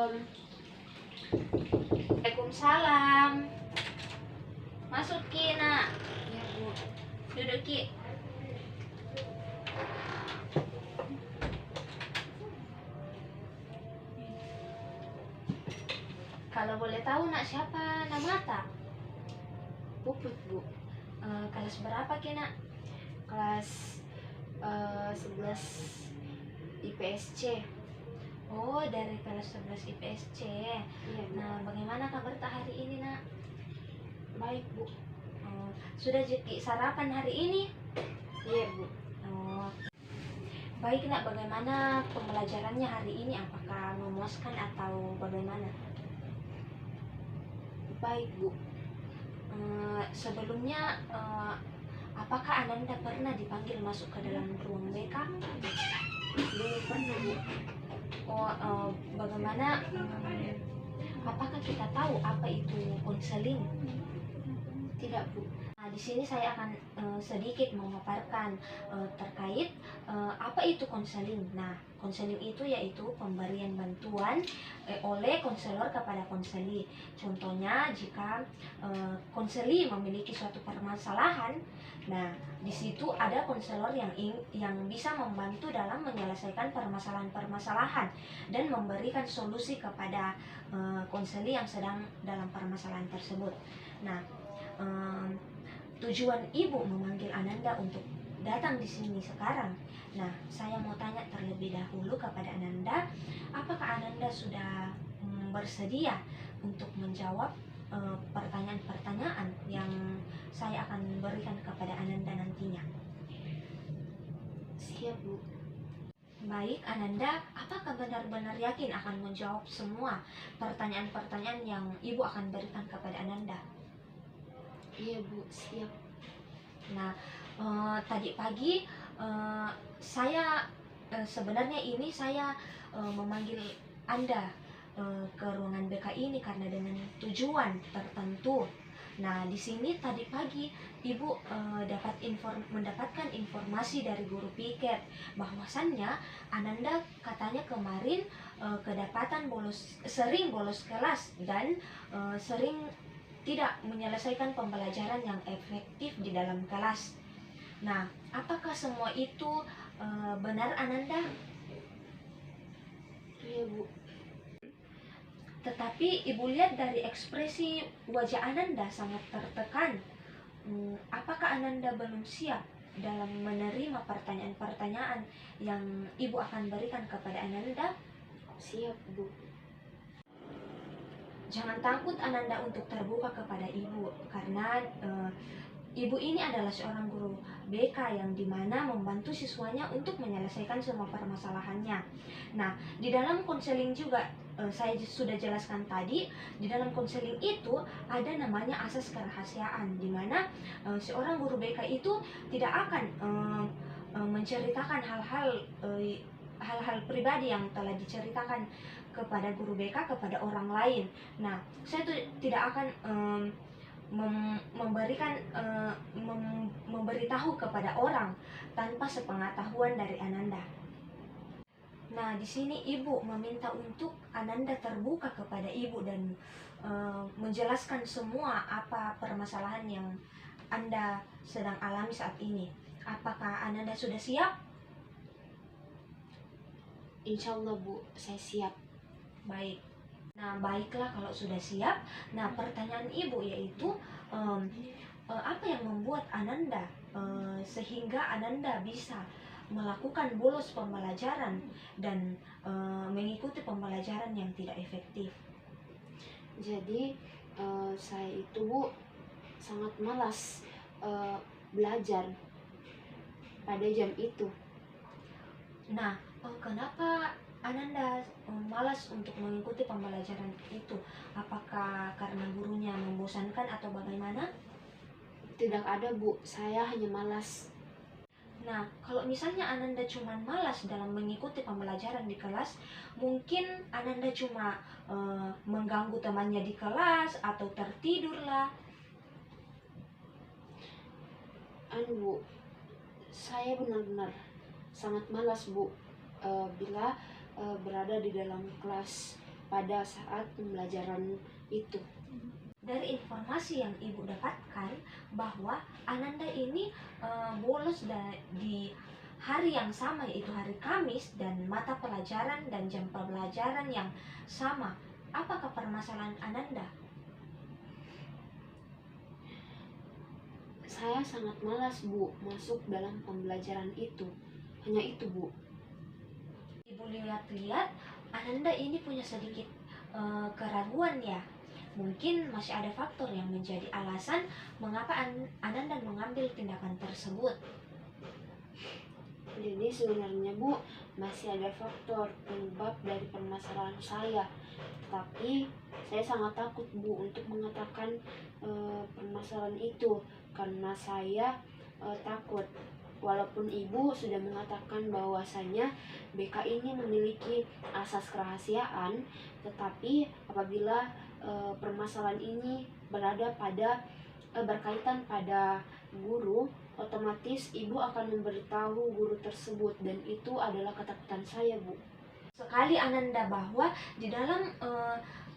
Assalamualaikum. Waalaikumsalam. Masuk Ki, nak. Ya Bu. Duduk Ki. Kalau boleh tahu nak, siapa nama tak? Puput Bu. Kelas berapa Ki, nak? Kelas 11 IPSC. Oh, dari kelas 11 IPSC. Iya Bu. Nah, bagaimana kabar tak hari ini, nak? Baik Bu. Sudah Ki sarapan hari ini? Iya Bu. Oh. Baik nak, bagaimana pembelajarannya hari ini? Apakah memuaskan atau bagaimana? Baik Bu. Sebelumnya, apakah Ananda pernah dipanggil masuk ke dalam ruang BK? Belum pernah Bu. Oh, bagaimana? Apakah kita tahu apa itu konseling? Tidak Bu. Nah, di sini saya akan sedikit memaparkan terkait apa itu konseling. Nah, konseling itu yaitu pemberian bantuan oleh konselor kepada konseli. Contohnya, jika konseli memiliki suatu permasalahan, nah di situ ada konselor yang bisa membantu dalam menyelesaikan permasalahan-permasalahan dan memberikan solusi kepada konseli yang sedang dalam permasalahan tersebut. Nah, tujuan ibu memanggil Ananda untuk datang di sini sekarang. Nah, saya mau tanya terlebih dahulu kepada Ananda, apakah Ananda sudah bersedia untuk menjawab pertanyaan-pertanyaan yang saya akan berikan kepada Ananda nantinya? Siap Bu. Baik, Ananda, apakah benar-benar yakin akan menjawab semua pertanyaan-pertanyaan yang ibu akan berikan kepada Ananda? Iya Bu, siap. Nah, tadi pagi saya sebenarnya ini saya memanggil Anda ke ruangan BK ini karena dengan tujuan tertentu. Nah, di sini tadi pagi Ibu mendapatkan informasi dari guru piket bahwasannya Ananda katanya kemarin kedapatan sering bolos kelas dan sering tidak menyelesaikan pembelajaran yang efektif di dalam kelas. Nah, apakah semua itu benar Ananda? Iya Bu. Tetapi Ibu lihat dari ekspresi wajah Ananda sangat tertekan. Apakah Ananda belum siap dalam menerima pertanyaan-pertanyaan yang Ibu akan berikan kepada Ananda? Siap Bu. Jangan takut Ananda untuk terbuka kepada ibu, karena ibu ini adalah seorang guru BK yang dimana membantu siswanya untuk menyelesaikan semua permasalahannya. Nah, di dalam konseling juga saya sudah jelaskan tadi, di dalam konseling itu ada namanya asas kerahasiaan, dimana seorang guru BK itu tidak akan menceritakan hal-hal pribadi yang telah diceritakan kepada guru BK kepada orang lain. Nah, saya tidak akan memberitahu kepada orang tanpa sepengetahuan dari Ananda. Nah, di sini ibu meminta untuk Ananda terbuka kepada ibu dan menjelaskan semua apa permasalahan yang Anda sedang alami saat ini. Apakah Ananda sudah siap? Insya Allah Bu, saya siap. Baik. Nah, baiklah kalau sudah siap. Nah, pertanyaan ibu yaitu apa yang membuat Ananda sehingga Ananda bisa melakukan bolos pembelajaran dan mengikuti pembelajaran yang tidak efektif? Jadi saya itu Bu sangat malas belajar pada jam itu. Nah, kenapa Ananda malas untuk mengikuti pembelajaran itu? Apakah karena gurunya membosankan atau bagaimana? Tidak ada Bu, saya hanya malas. Nah, kalau misalnya Ananda cuma malas dalam mengikuti pembelajaran di kelas, mungkin Ananda cuma mengganggu temannya di kelas atau tertidurlah. Bu, saya benar-benar sangat malas Bu bila berada di dalam kelas. pada saat pembelajaran itu. Dari informasi yang ibu dapatkan bahwa Ananda ini bolos di hari yang sama, yaitu hari Kamis, dan mata pelajaran dan jam pembelajaran yang sama. Apakah permasalahan Ananda? Saya sangat malas, Bu, masuk dalam pembelajaran itu. Hanya itu, Bu. Ibu lihat-lihat Ananda ini punya sedikit keraguan ya. Mungkin masih ada faktor yang menjadi alasan mengapa Ananda mengambil tindakan tersebut. Jadi sebenarnya, Bu, masih ada faktor penyebab dari permasalahan saya. Tapi saya sangat takut, Bu, untuk mengatakan permasalahan itu karena saya takut. Walaupun ibu sudah mengatakan bahwasanya BK ini memiliki asas kerahasiaan, tetapi apabila permasalahan ini berkaitan pada guru, otomatis ibu akan memberitahu guru tersebut, dan itu adalah ketakutan saya, Bu. Sekali Ananda bahwa di dalam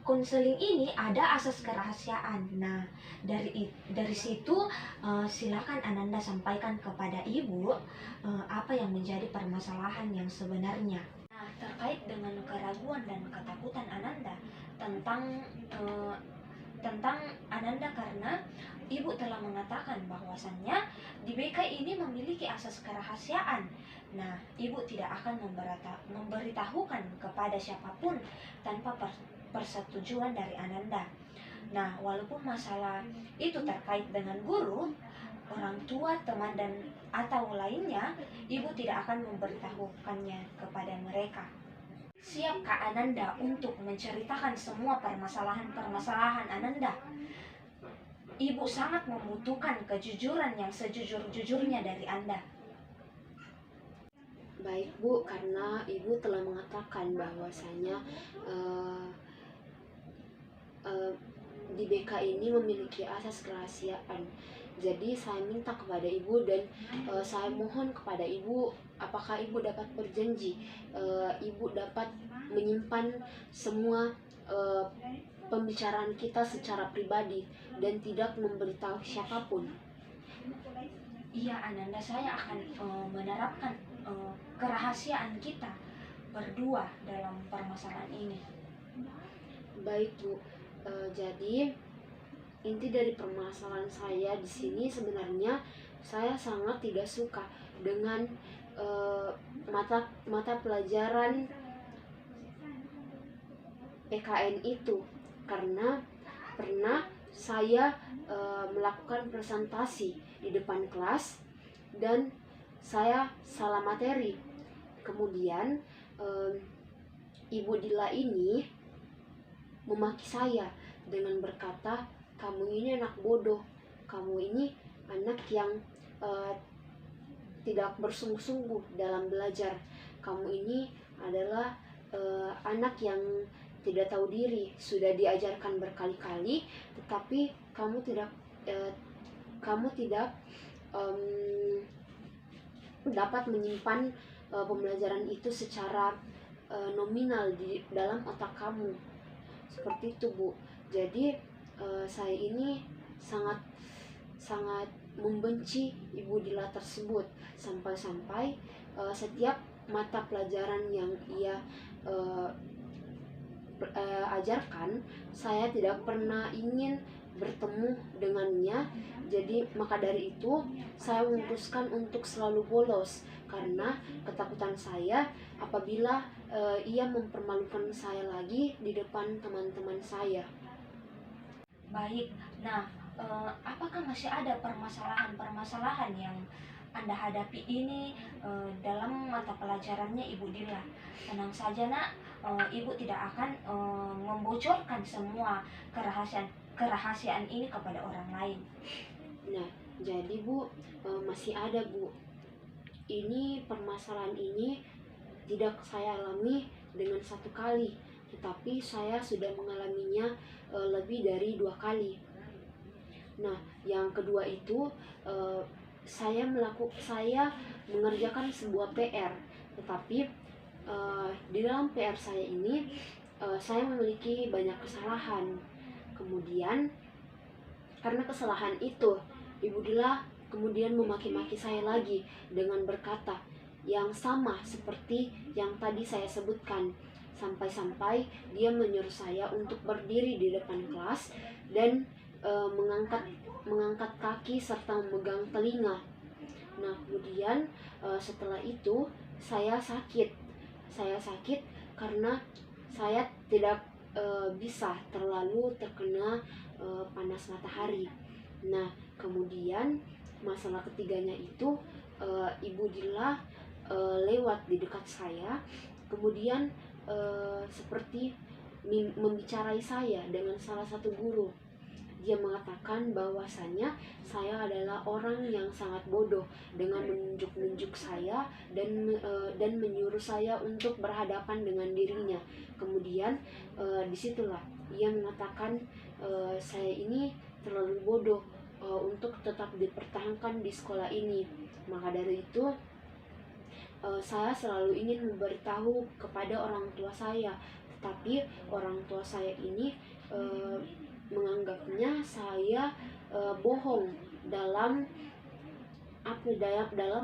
konseling ini ada asas kerahasiaan. Nah, dari situ silakan Ananda sampaikan kepada ibu apa yang menjadi permasalahan yang sebenarnya. Nah, terkait dengan keraguan dan ketakutan Ananda tentang Ananda, karena ibu telah mengatakan bahwasannya di BK ini memiliki asas kerahasiaan. Nah, ibu tidak akan memberitahukan kepada siapapun tanpa persetujuan dari Ananda. Nah, walaupun masalah itu terkait dengan guru, orang tua, teman, dan atau lainnya, ibu tidak akan memberitahukannya kepada mereka. Siapkah Ananda untuk menceritakan semua permasalahan Ananda? Ibu sangat membutuhkan kejujuran yang sejujur-jujurnya dari Anda. Baik, Bu, karena ibu telah mengatakan bahwasanya di BK ini memiliki asas kerahasiaan. Jadi saya minta kepada ibu dan saya mohon kepada ibu, apakah ibu dapat berjanji ibu dapat menyimpan semua pembicaraan kita secara pribadi dan tidak memberitahu siapapun. Iya, Ananda, saya akan menerapkan kerahasiaan kita berdua dalam permasalahan ini. Baik, Bu. Jadi inti dari permasalahan saya di sini sebenarnya saya sangat tidak suka dengan mata pelajaran PKN itu, karena pernah saya melakukan presentasi di depan kelas dan saya salah materi. Kemudian Ibu Dila ini memaki saya dengan berkata, "Kamu ini anak bodoh, kamu ini anak yang tidak bersungguh-sungguh dalam belajar, kamu ini adalah anak yang tidak tahu diri, sudah diajarkan berkali-kali, tetapi kamu tidak dapat menyimpan pembelajaran itu secara nominal di dalam otak kamu." Seperti itu, Bu. Jadi saya ini sangat membenci Ibu Dila tersebut, sampai-sampai setiap mata pelajaran yang ia ajarkan, saya tidak pernah ingin bertemu dengannya. Jadi maka dari itu saya memutuskan untuk selalu bolos, karena ketakutan saya apabila ia mempermalukan saya lagi di depan teman-teman saya. Baik, nah apakah masih ada permasalahan yang Anda hadapi ini dalam mata pelajarannya Ibu Dila? Tenang saja, Nak, Ibu tidak akan membocorkan semua kerahasiaan ini kepada orang lain. Nah, jadi Bu, masih ada, Bu. Ini permasalahan ini tidak saya alami dengan satu kali, tetapi saya sudah mengalaminya lebih dari 2 kali. Nah, yang kedua itu saya mengerjakan sebuah PR, tetapi di dalam PR saya ini saya memiliki banyak kesalahan. Kemudian karena kesalahan itu, Ibu Dila kemudian memaki-maki saya lagi dengan berkata yang sama seperti yang tadi saya sebutkan. Sampai-sampai dia menyuruh saya untuk berdiri di depan kelas dan mengangkat kaki serta memegang telinga. Nah, kemudian setelah itu saya sakit. Saya sakit karena saya tidak bisa terlalu terkena panas matahari. Nah, kemudian masalah ketiganya itu Ibu Dila lewat di dekat saya, kemudian seperti membicarai saya dengan salah satu guru. Dia mengatakan bahwasannya saya adalah orang yang sangat bodoh dengan menunjuk-nunjuk saya dan menyuruh saya untuk berhadapan dengan dirinya. Kemudian disitulah ia mengatakan saya ini terlalu bodoh untuk tetap dipertahankan di sekolah ini. Maka dari itu saya selalu ingin memberitahu kepada orang tua saya, tetapi orang tua saya ini menganggapnya saya bohong dalam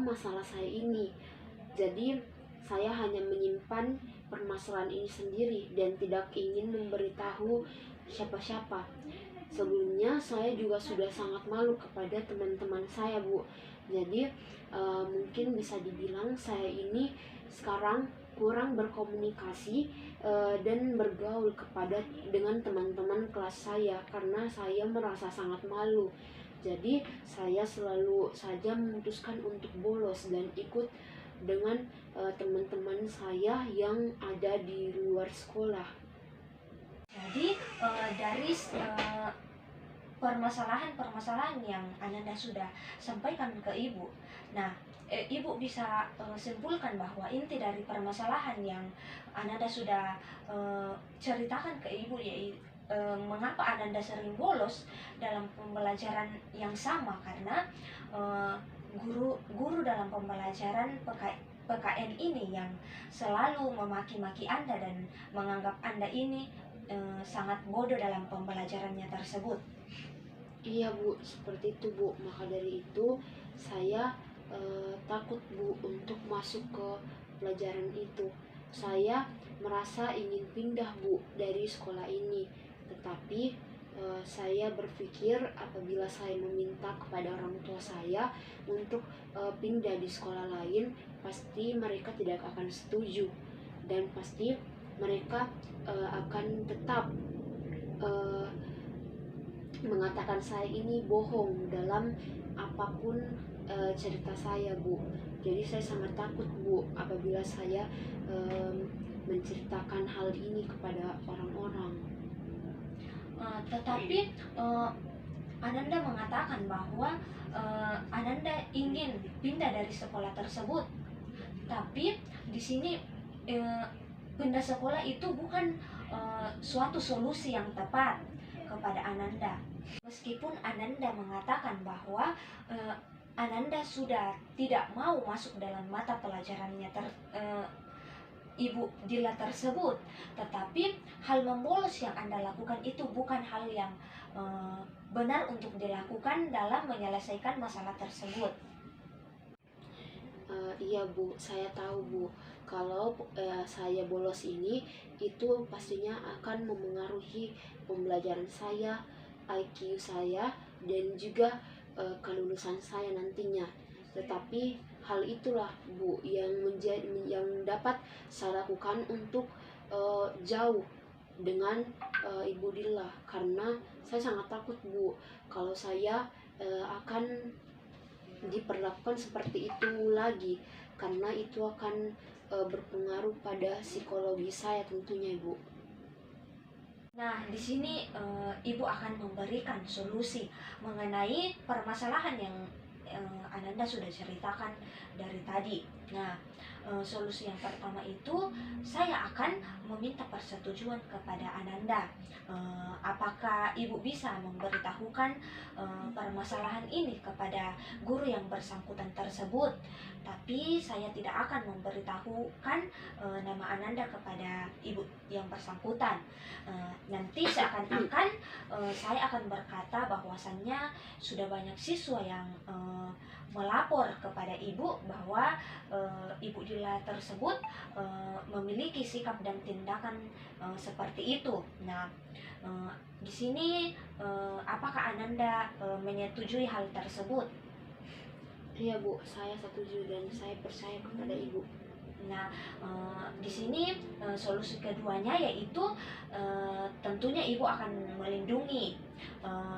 masalah saya ini. Jadi saya hanya menyimpan permasalahan ini sendiri dan tidak ingin memberitahu siapa-siapa. Sebelumnya saya juga sudah sangat malu kepada teman-teman saya, Bu. Jadi mungkin bisa dibilang saya ini sekarang kurang berkomunikasi dan bergaul dengan teman-teman kelas saya karena saya merasa sangat malu. Jadi saya selalu saja memutuskan untuk bolos dan ikut dengan teman-teman saya yang ada di luar sekolah. Jadi dari permasalahan-permasalahan yang Ananda sudah sampaikan ke Ibu, nah Ibu bisa simpulkan bahwa inti dari permasalahan yang Ananda sudah ceritakan ke Ibu yaitu mengapa Ananda sering bolos dalam pembelajaran yang sama, karena guru dalam pembelajaran PKN ini yang selalu memaki-maki Anda dan menganggap Anda ini sangat bodoh dalam pembelajarannya tersebut. Iya, Bu, seperti itu, Bu. Maka dari itu saya takut, Bu, untuk masuk ke pelajaran itu. Saya merasa ingin pindah, Bu, dari sekolah ini. Tetapi saya berpikir apabila saya meminta kepada orang tua saya untuk pindah di sekolah lain, pasti mereka tidak akan setuju. Dan pasti mereka akan tetap mengatakan saya ini bohong dalam apapun cerita saya, Bu. Jadi saya sangat takut, Bu, apabila saya menceritakan hal ini kepada orang-orang. Tetapi Ananda mengatakan bahwa Ananda ingin pindah dari sekolah tersebut. Tapi di sini pindah sekolah itu bukan suatu solusi yang tepat kepada Ananda. Meskipun Ananda mengatakan bahwa Ananda sudah tidak mau masuk dalam mata pelajarannya Ibu Dila tersebut, tetapi hal membolos yang Anda lakukan itu bukan hal yang benar untuk dilakukan dalam menyelesaikan masalah tersebut. Iya, Bu, saya tahu, Bu, kalau saya bolos ini itu pastinya akan memengaruhi pembelajaran saya, IQ saya, dan juga kelulusan saya nantinya. Tetapi hal itulah, Bu, yang dapat saya lakukan untuk jauh dengan Ibu Dila, karena saya sangat takut, Bu, kalau saya akan diperlakukan seperti itu lagi, karena itu akan berpengaruh pada psikologi saya tentunya, Ibu. Nah, di sini Ibu akan memberikan solusi mengenai permasalahan yang Ananda sudah ceritakan dari tadi. Nah, Solusi yang pertama itu saya akan meminta persetujuan kepada Ananda. Apakah ibu bisa memberitahukan permasalahan ini kepada guru yang bersangkutan tersebut? Tapi saya tidak akan memberitahukan nama Ananda kepada ibu yang bersangkutan. Nanti seakan-akan saya akan berkata bahwasannya sudah banyak siswa yang melapor kepada ibu bahwa ibu Dila tersebut memiliki sikap dan tindakan seperti itu. Nah, di sini apakah Ananda menyetujui hal tersebut? Iya Bu, saya setuju dan saya percaya kepada Ibu. Nah, di sini solusi keduanya yaitu tentunya ibu akan melindungi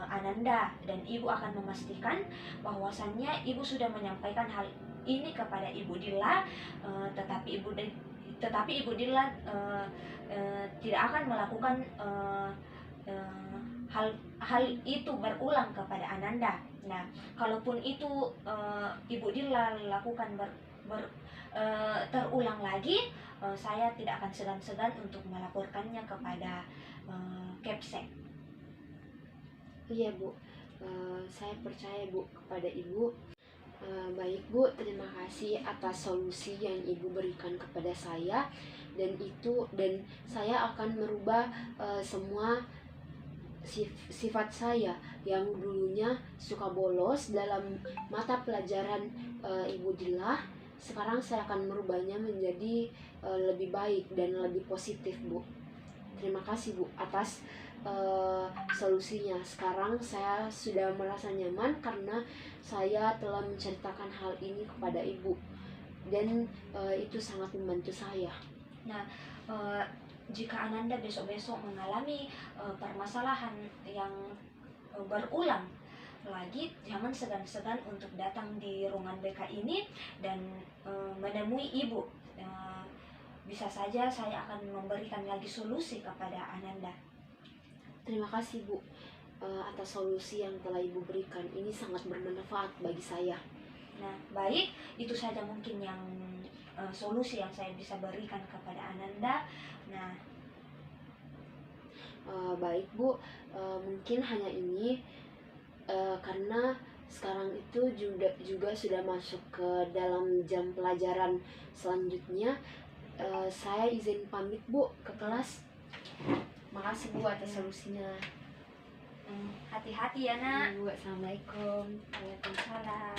Ananda dan ibu akan memastikan bahwasannya ibu sudah menyampaikan hal ini kepada Ibu Dila, tetapi Ibu Dila tidak akan melakukan hal itu berulang kepada Ananda. Nah, kalaupun itu Ibu Dila lakukan terulang lagi, saya tidak akan segan-segan untuk melaporkannya kepada Kepsek. Iya Bu, saya percaya Bu kepada Ibu. Baik Bu, terima kasih atas solusi yang Ibu berikan kepada saya, dan saya akan merubah semua sifat saya yang dulunya suka bolos dalam mata pelajaran Ibu Dila. Sekarang saya akan merubahnya menjadi lebih baik dan lebih positif Bu. Terima kasih Bu atas solusinya. Sekarang saya sudah merasa nyaman karena saya telah menceritakan hal ini kepada Ibu, dan itu sangat membantu saya. Nah, jika Ananda besok-besok mengalami permasalahan yang berulang lagi, jangan segan-segan untuk datang di ruangan BK ini dan menemui ibu. Bisa saja saya akan memberikan lagi solusi kepada Ananda. Terima kasih Bu atas solusi yang telah Ibu berikan. Ini sangat bermanfaat bagi saya. Nah, baik, itu saja mungkin yang solusi yang saya bisa berikan kepada Ananda. Nah, baik Bu, mungkin hanya ini karena sekarang itu juga sudah masuk ke dalam jam pelajaran selanjutnya. Saya izin pamit Bu ke kelas. Makasih Bu atas solusinya. hati-hati ya nak. Bu, assalamualaikum. Waalaikumsalam.